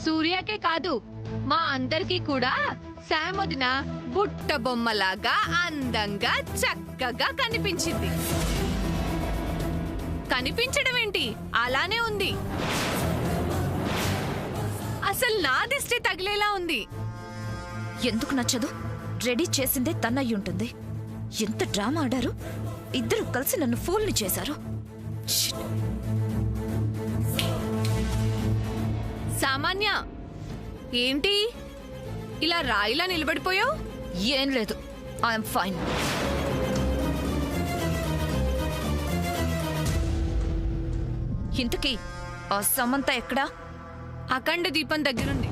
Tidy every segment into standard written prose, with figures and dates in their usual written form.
సూర్యకే కాదు మా అందరికీ కూడా శామ్ వదిన బుట్ట బొమ్మలాగా అందంగా చక్కగా కనిపించింది. కనిపించడం ఏంటి, అలానే ఉంది. అసలు నా దిష్టి తగిలేలా ఉంది. ఎందుకు నచ్చదు? రెడీ చేసిందే తనయ్యుంటుంది. ఎంత డ్రామా ఆడారు. ఇద్దరు కలిసి నన్ను ఫూల్ని చేశారు. షిట్. సామాన్య, ఏంటి ఇలా రాయిలా నిలబడిపోయావు? ఏం లేదు, ఐఎమ్ ఫైన్. ఇంతకీ ఆ సమంత ఎక్కడా? అఖండ దీపం దగ్గరుంది.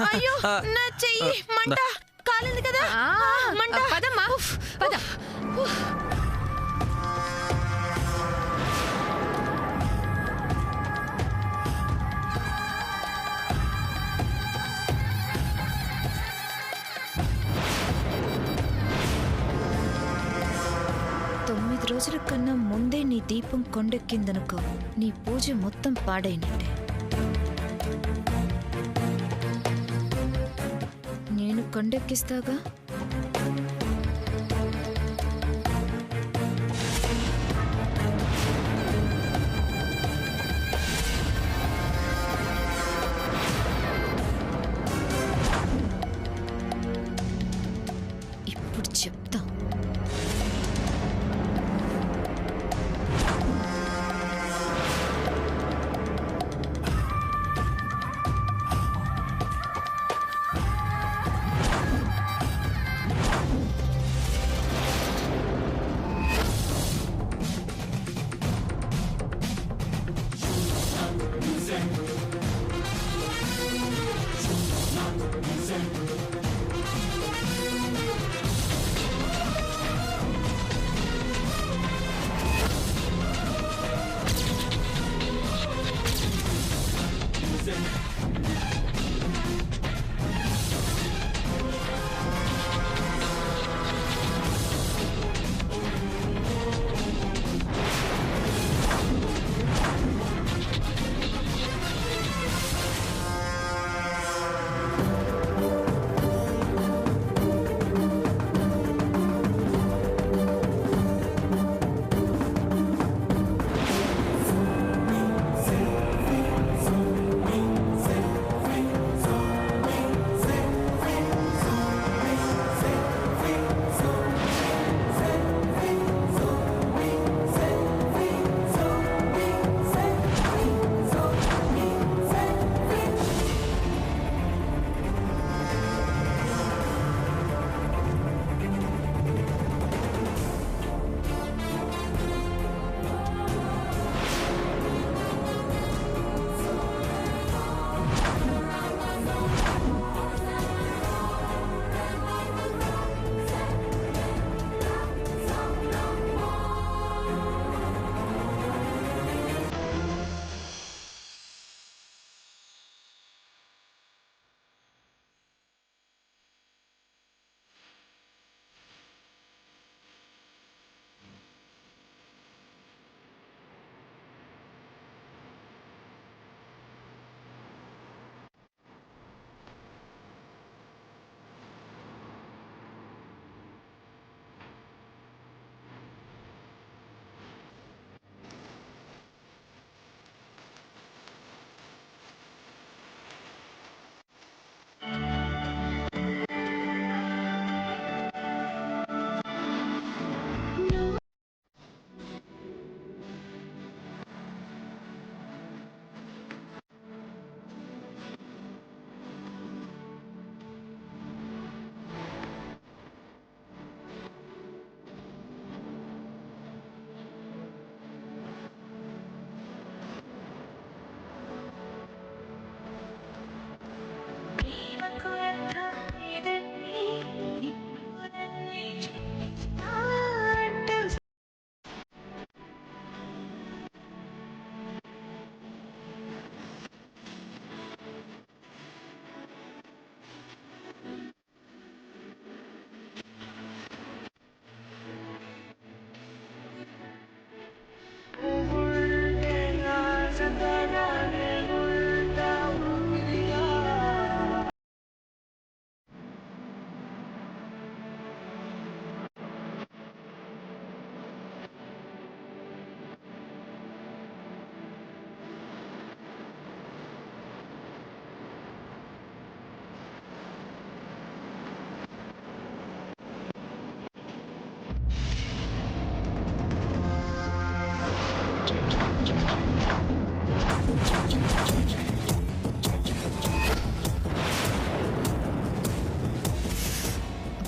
అయ్యో, నా చెయ్యి మంట కాలింది కదా. మంట. పదమ్మా, పద. తొమ్మిది రోజుల కన్నా ముందే నీ దీపం కొండెక్కిందనుకో, నీ పూజ మొత్తం పాడైనట్టే. నేను కొండెక్కిస్తాగా. ఇప్పుడు చెప్తా.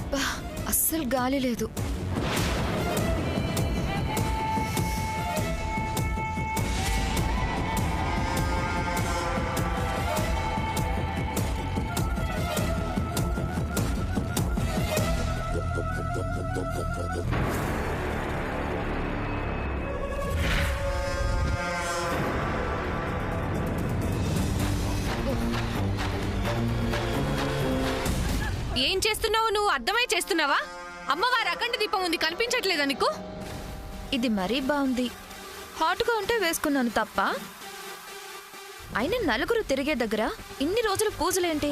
అబ్బా, అస్సలు గాలి లేదు. ఏం చేస్తున్నావు నువ్వు? అర్థమై చేస్తున్నావా? అమ్మవారి అఖండ దీపం ఉంది, కనిపించట్లేదా నీకు? ఇది మరీ బాగుంది. హాట్గా ఉంటే వేసుకున్నాను తప్ప. అయినా నలుగురు తిరిగే దగ్గర ఇన్ని రోజులు పూజలేంటి?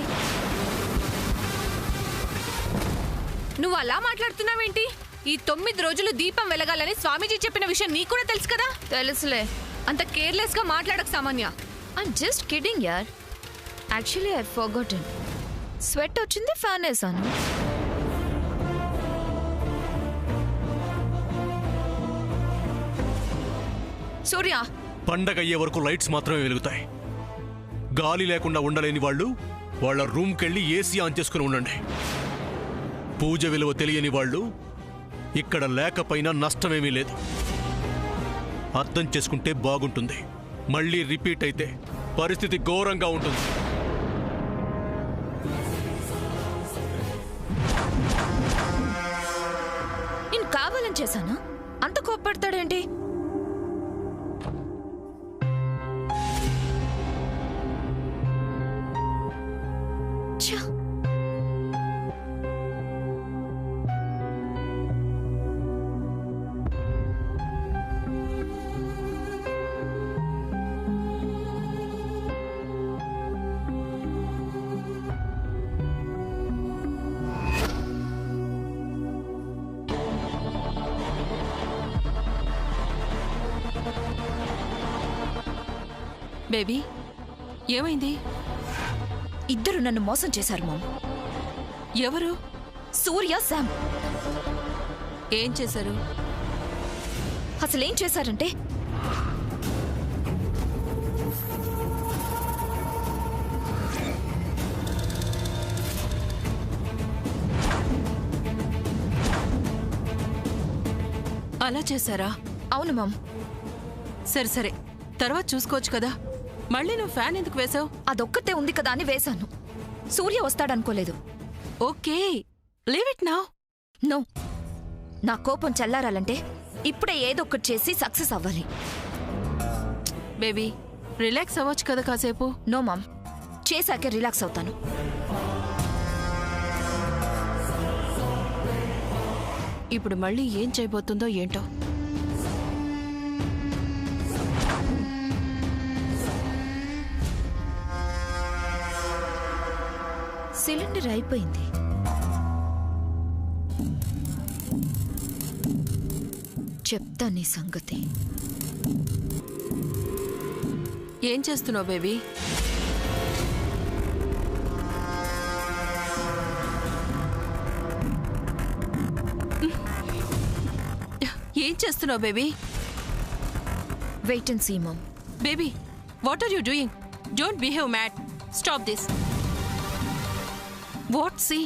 నువ్వు అలా మాట్లాడుతున్నావేంటి? ఈ 9 రోజులు దీపం వెలగాలని స్వామీజీ చెప్పిన విషయం నీకు కూడా తెలుసు కదా? తెలుసులే. అంత కేర్లెస్ గా మాట్లాడక సామాన్య. ఐమ్ జస్ట్ కిడింగ్ యార్. Actually I forgotten. స్వెట్ వచ్చింది, ఫ్యాన్ వేసాను. సూర్య, పండగ అయ్యే వరకు లైట్స్ మాత్రమే వెలుగుతాయి. గాలి లేకుండా ఉండలేని వాళ్ళు వాళ్ళ రూమ్కెళ్ళి ఏసీ ఆన్ చేసుకుని ఉండండి. పూజ విలువ తెలియని వాళ్ళు ఇక్కడ లేకపోయినా నష్టమేమీ లేదు. అర్థం చేసుకుంటే బాగుంటుంది. మళ్ళీ రిపీట్ అయితే పరిస్థితి ఘోరంగా ఉంటుంది. నేను కావాలని చేశానా? అంత కోప్పడతాడేంటి? ఛ! బేబీ, ఏమైంది? ఇద్దరు నన్ను మోసం చేశారు మామ్. ఎవరు? సూర్య, శామ్. ఏం చేశారు? అసలేం చేశారంటే, అలా చేశారా? అవును మామ్. సరే సరే, తర్వాత చూసుకోవచ్చు కదా. మళ్ళీ నువ్వు ఫ్యాన్ ఎందుకు వేసావు? అదొక్కతే ఉంది కదా అని వేశాను. సూర్య వస్తాడనుకోలేదు. Okay, leave it now. No, నా కోపం చల్లారాలంటే ఇప్పుడే ఏదో ఒకటి చేసి సక్సెస్ అవ్వాలి. బేబీ, రిలాక్స్ అవ్వచ్చు కదా కాసేపు. నో మామ్, చేశాకే రిలాక్స్ అవుతాను. ఇప్పుడు మళ్ళీ ఏం చేయబోతుందో ఏంటో. సిలిండర్ అయిపోయింది. చెప్తా నీ సంగతి. ఏం చేస్తున్నావు బేబీ? ఏం చేస్తున్నావు baby? Wait and see mom. Baby, what are you doing? Don't behave mad. Stop this. What see?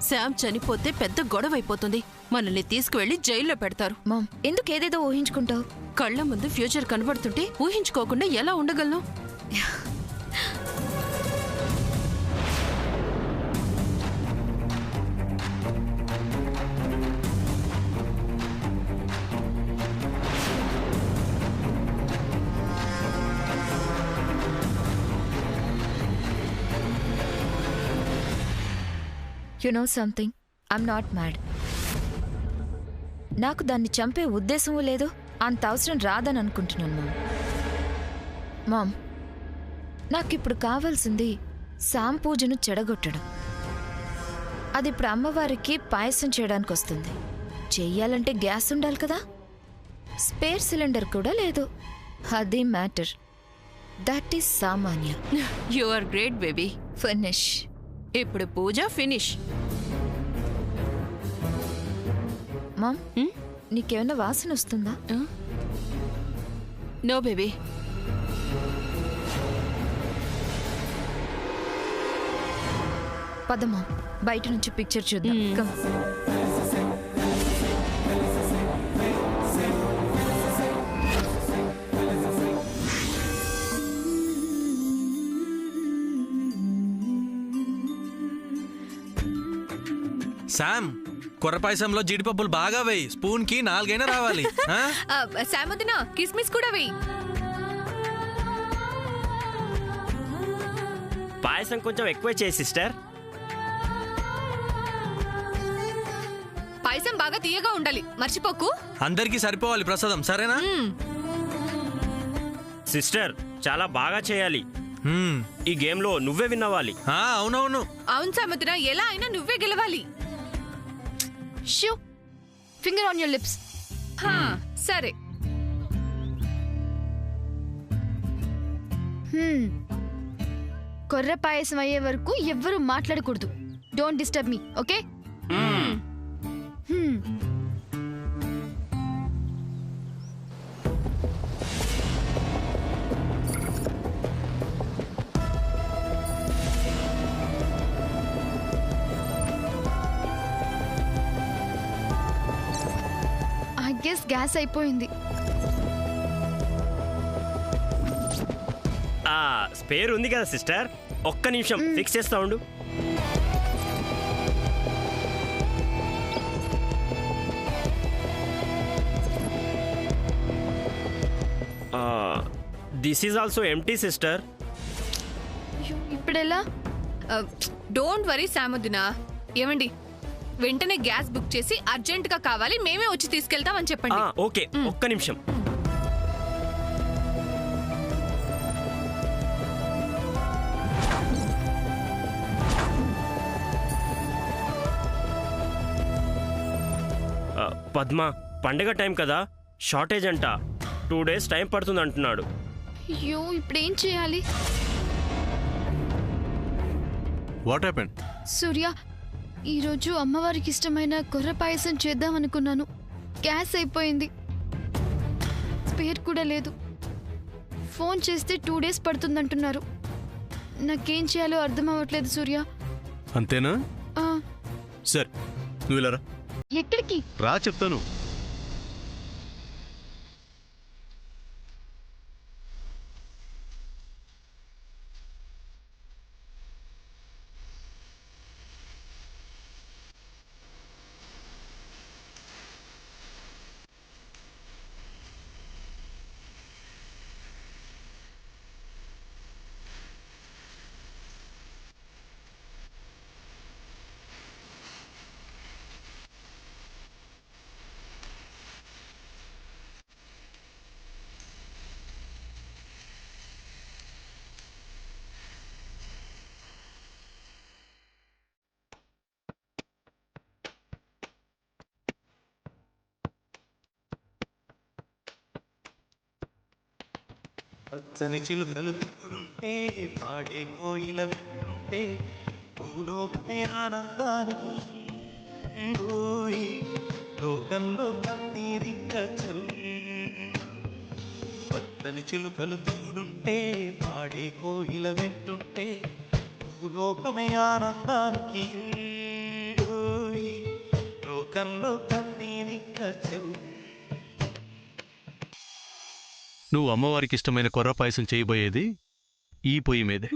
Sam చనిపోతే పెద్ద గొడవ అయిపోతుంది. మనల్ని తీసుకువెళ్లి జైల్లో పెడతారు. మామ్, ఎందుకు ఏదేదో ఊహించుకుంటావు? కళ్ళ ముందు ఫ్యూచర్ కనబడుతుంటే ఊహించుకోకుండా ఎలా ఉండగలను? You know something, I'm not mad. నాకు దాన్ని చంపే ఉద్దేశమూ లేదు, అంత అవసరం రాదని అనుకుంటున్నాను మామ్. మామ్, నాకిప్పుడు కావాల్సింది శామ్ పూజను చెడగొట్టడం. అది ఇప్పుడు అమ్మవారికి పాయసం చేయడానికి వస్తుంది. చెయ్యాలంటే గ్యాస్ ఉండాలి కదా. స్పేర్ సిలిండర్ కూడా లేదు. అది మ్యాటర్. దట్ ఈస్ సామాన్య. You are great baby. Finish. ఇప్పుడు పూజ ఫినిష్. మామ్, నీకేమైనా వాసన వస్తుందా? No baby. పదమ్మా బయట నుంచి పిక్చర్ చూద్దాం. కమ్. శామ్, కొర్ర పాయసంలో జీడిపప్పులు బాగా వేయి. స్పూన్ కి 4 రావాలి. శామదిన కిస్మిస్ కూడా వెయ్యి. పాయసం కొంచెం ఎక్కువ చేయి సిస్టర్. పాయసం బాగా తీయగా ఉండాలి, మర్చిపోకు. అందరికీ సరిపోవాలి ప్రసాదం, సరేనా? సిస్టర్ చాలా బాగా చేయాలి. ఈ గేమ్ లో నువ్వే విన్ అవ్వాలి. అవునవును. అవును శామదిన, ఎలా అయినా నువ్వే గెలవాలి. Shh finger on your lips. సరే. కొర్ర పాయసం అయ్యే వరకు ఎవ్వరూ మాట్లాడకూడదు. Don't disturb me, okay? I guess gas అయిపోయింది. స్పేర్ ఉంది కదా సిస్టర్, ఒక్క నిమిషం ఫిక్స్ చేస్తా ఉండు. This is also empty sister. ఇప్పుడెలా? డోంట్ వరీ శామదిన. ఏమండి, వెంటనే గ్యాస్ బుక్ చేసి అర్జెంట్ గా కావాలి, మేమే వచ్చి తీసుకెళ్తామని చెప్పండి. ఓకే, ఒక్క నిమిషం. పద్మ, పండగ టైం కదా, షార్టేజ్ అంట. 2 days టైం పడుతుంది అంటున్నాడు. అయ్యో, ఇప్పుడేం చేయాలి? What happened? సూర్య, ఈరోజు అమ్మవారికి ఇష్టమైన కొర్ర పాయసం చేద్దాం అనుకున్నాను. గ్యాస్ అయిపోయింది, స్పేర్ కూడా లేదు. ఫోన్ చేస్తే 2 days పడుతుందంటున్నారు. నాకేం చేయాలో అర్థం అవ్వట్లేదు సూర్య. అంతేనా? సరే, నువ్వు ఇలా రా. ఎక్కడికి రా, చెప్తాను. పచ్చని చిలుకలు పాడే కోయిల భూలోకమే ఆనందానికి లోకంలో కన్నీరింక పచ్చని చిలుకలు తోడుంటే పాడే కోయిల వెంటుంటే భూలోకమే ఆనందానికి లోకంలో కన్నీరింక నువ్వు అమ్మవారికి ఇష్టమైన కొర్ర పాయసం చేయబోయేది ఈ పొయ్యి మీదే.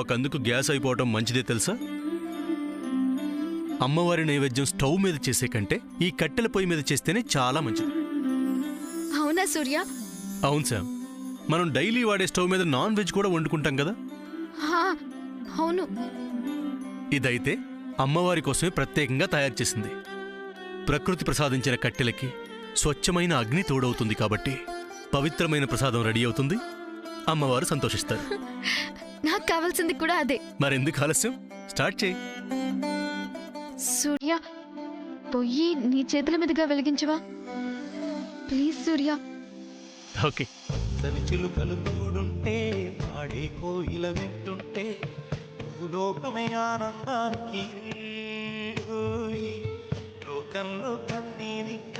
ఒకందుకు గ్యాస్ అయిపోవటం మంచిదే తెలుసా? అమ్మవారి నైవేద్యం స్టవ్ మీద చేసే కంటే ఈ కట్టెల పొయ్యి మీద చేస్తేనే చాలా మంచిది. అవునా సూర్య? అవును శామ్, మనం డైలీ వాడే స్టవ్ మీద నాన్ వెజ్ కూడా వండుకుంటాం కదా. అవును. ఇదైతే అమ్మవారి కోసమే ప్రత్యేకంగా తయారు చేసింది. ప్రకృతి ప్రసాదించిన కట్టెలకి స్వచ్ఛమైన అగ్ని తోడవుతుంది కాబట్టి పవిత్రమైన ప్రసాదం రెడీ అవుతుంది. అమ్మవారు సంతోషిస్తారు. నాకు కావాల్సింది కూడా అదే. మరెందుకు ఆలస్యం, స్టార్ట్ చేయి. సూర్య, పొయ్యి నీ చేతుల మీదుగా వెలిగించవా ప్లీజ్ సూర్య. ఓకే. చిలుకలు తోడుంటే పాడే కోయిల వింటుంటే భూలోకమే ఆనందానికి లోకంలో కన్నీరింక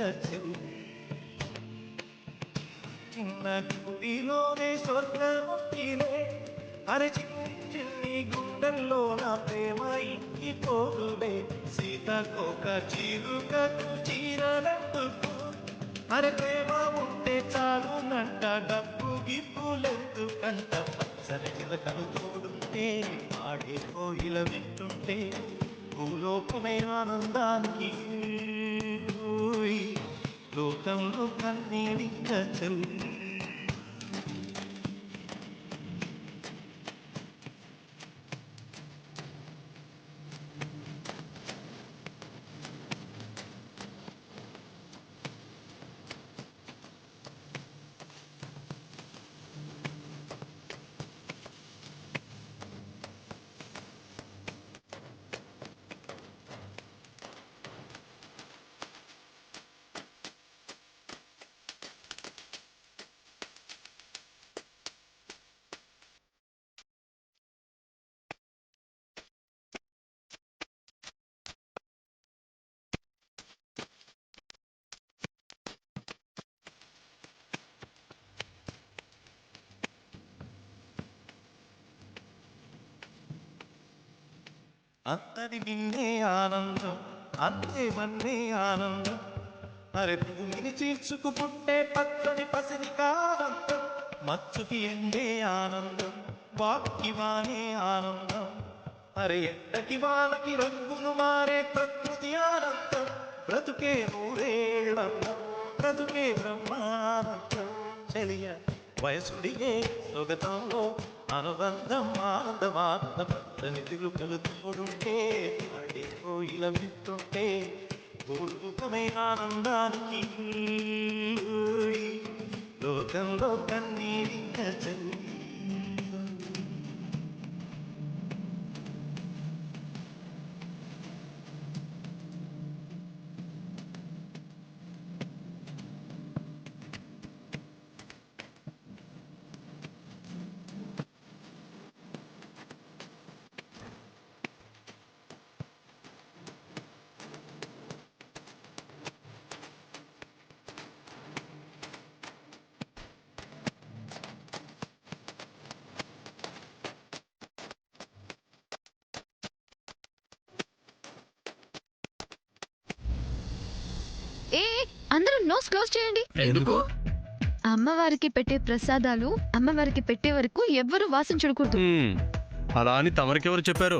చిన్న గుడిలోనే స్వర్గములే అరే చిన్న చిన్ని గుండెల్లో నా ప్రేమ ఇంకిపోదులే సీతకోక చిరుకకు చీరలందుకు అరే ప్రేమ ఉంటే చాలు నంట డబ్బు గిప్పులెందుకంట సరే చిలకలు తోడుంటే ఆడే కోయిల వింటుంటే భూలోకమే ఆనందానికి ఊయ్, లోకంలో కన్నీరింక చల్లి అంతది నిన్నే ఆనందం అంతే మన్నే ఆనందం అరే భూమిని చీల్చుకు పుట్టే పచ్చని పసిరికి ఆనందం మచ్చుకి ఎండే ఆనందం వాక్కి వానే ఆనందం అరే ఎండకి వానకి రంగులు మారే ప్రకృతి ఆనందం బ్రతుకే నూరేళ్ళందం బ్రతుకే బ్రహ్మానందం చెలియ వయసుడిగే స్వగతంలో అనుబంధం ఆనందమానందని తిరుగులు తోడుంటే అడే కోయిల వింటుంటే భూలోకమే ఆనందానికి లోకంలో కన్నీరింక చల్లి ఏ అందరూ నోస్ క్లోజ్ చేయండి. ఎందుకు? అమ్మవారికి పెట్టే ప్రసాదాలు అమ్మవారికి పెట్టే వరకు ఎవ్వరూ వాసన చూడకూడదు. అలా అని తమరికెవరు చెప్పారు?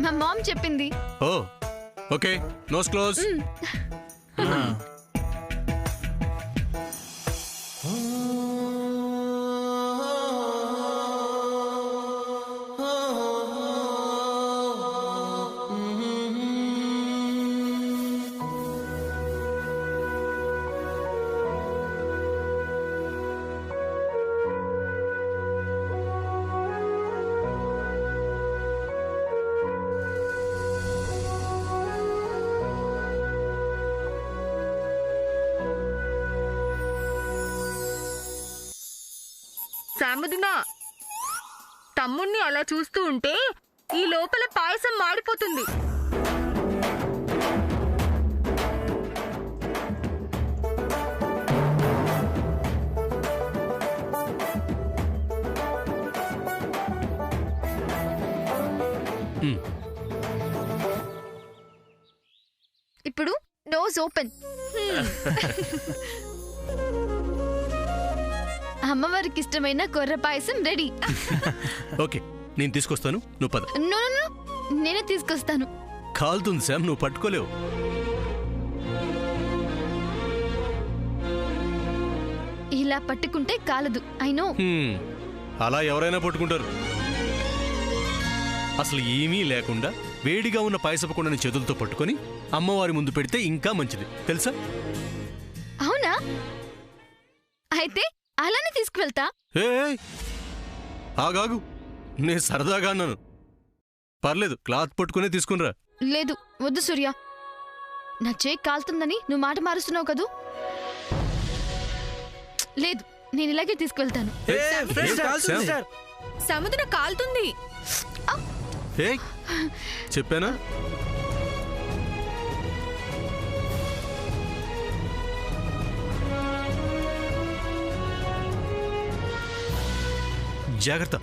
మా మామ్ చెప్పింది. ఓ ఓకే, నోస్ క్లోజ్. సాముదిన తమ్ముణ్ణి అలా చూస్తూ ఉంటే ఈ లోపల పాయసం మాడిపోతుంది. ఇప్పుడు నోస్ ఓపెన్. అమ్మవారికి ఇష్టమైన కొర్ర పాయసం రెడీ. ఓకే, నేను తీసుకొస్తాను, నువ్వు పద. నో నో నో, నేనే తీసుకొస్తాను. కాలుతుంది శామ్, నువ్వు పట్టుకోలేవు. ఇలా పట్టుకుంటే కాలదు. I know. అలా ఎవరైనా పట్టుకుంటారు. అసలు ఏమీ లేకుండా వేడిగా ఉన్న పాయసపు కుండని చేతులతో పట్టుకొని అమ్మవారి ముందు పెడితే ఇంకా మంచిది, తెలుసా? అవునా? అయితే అలానే తీసుకువెళ్తా. ఏ ఆగాగు, నేను సరదాగా అన్నాను. పర్లేదు, క్లాత్ పట్టుకునే తీసుకునిరా. లేదు, వద్దు సూర్య. నా చేయి కాలుతుందని నువ్వు మాట మారుస్తున్నావు కదూ. లేదు, నేను ఇలాగే తీసుకువెళ్తాను. సముద్రం కాలుతుంది. చెప్పానా? జాగ్రత్త.